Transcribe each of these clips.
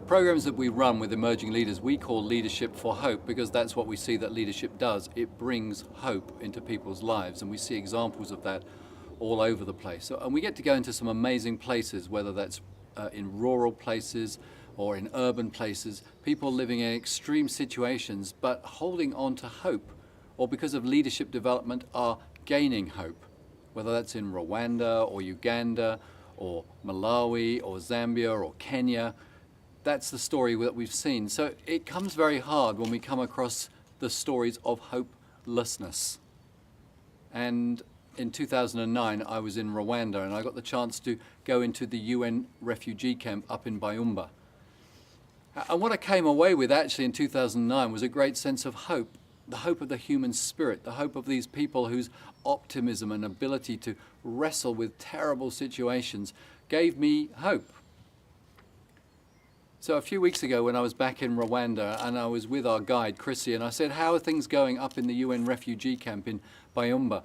programs that we run with emerging leaders, we call Leadership for Hope, because that's what we see that leadership does. It brings hope into people's lives, and we see examples of that all over the place. And we get to go into some amazing places, whether that's in rural places or in urban places, people living in extreme situations but holding on to hope, or because of leadership development are gaining hope, whether that's in Rwanda or Uganda or Malawi or Zambia or Kenya. That's the story that we've seen. So it comes very hard when we come across the stories of hopelessness. And in 2009, I was in Rwanda, and I got the chance to go into the UN refugee camp up in Byumba. And what I came away with actually in 2009 was a great sense of hope, the hope of the human spirit, the hope of these people whose optimism and ability to wrestle with terrible situations gave me hope. So a few weeks ago when I was back in Rwanda and I was with our guide, Chrissy, and I said, how are things going up in the UN refugee camp in Byumba?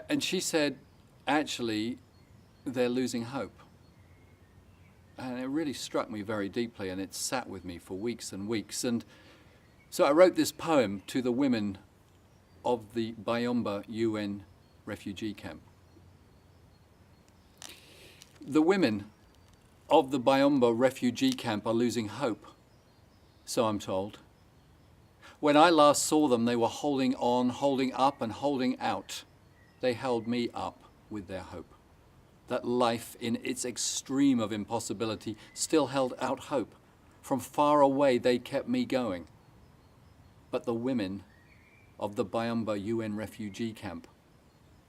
And she said, actually, they're losing hope. And it really struck me very deeply, and it sat with me for weeks and weeks. And so I wrote this poem to the women of the Byumba UN refugee camp. The women of the Byumba refugee camp are losing hope, so I'm told. When I last saw them, they were holding on, holding up, and holding out. They held me up with their hope. That life, in its extreme of impossibility, still held out hope. From far away, they kept me going. But the women of the Byumba UN refugee camp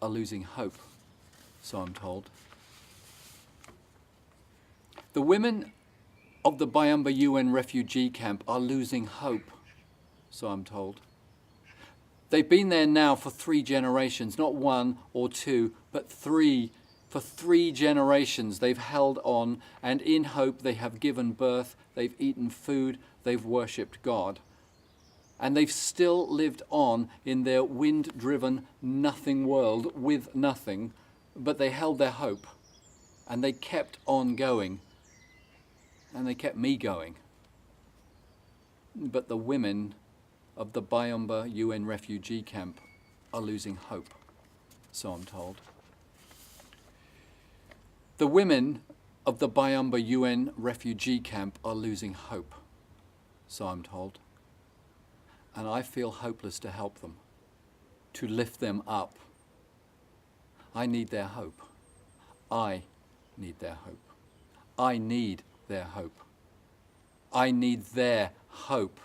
are losing hope, so I'm told. The women of the Byumba UN refugee camp are losing hope, so I'm told. They've been there now for 3 generations, not 1 or 2, but 3. For 3 generations they've held on, and in hope they have given birth, they've eaten food, they've worshipped God. And they've still lived on in their wind-driven nothing world with nothing, but they held their hope, and they kept on going, and they kept me going. But the women of the Byumba UN refugee camp are losing hope, so I'm told. The women of the Byumba UN refugee camp are losing hope, so I'm told. And I feel hopeless to help them, to lift them up. I need their hope. I need their hope. I need their hope. I need their hope.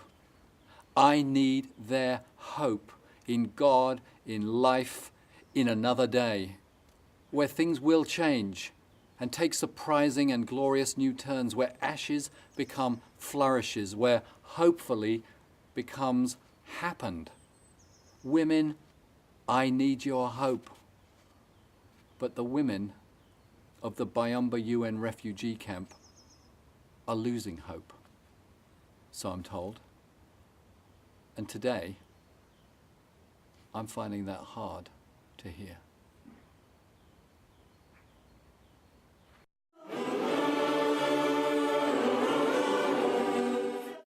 I need their hope in God, in life, in another day, where things will change and take surprising and glorious new turns, where ashes become flourishes, where hopefully becomes happened. Women, I need your hope. But the women of the Byumba UN refugee camp are losing hope, so I'm told. And today, I'm finding that hard to hear.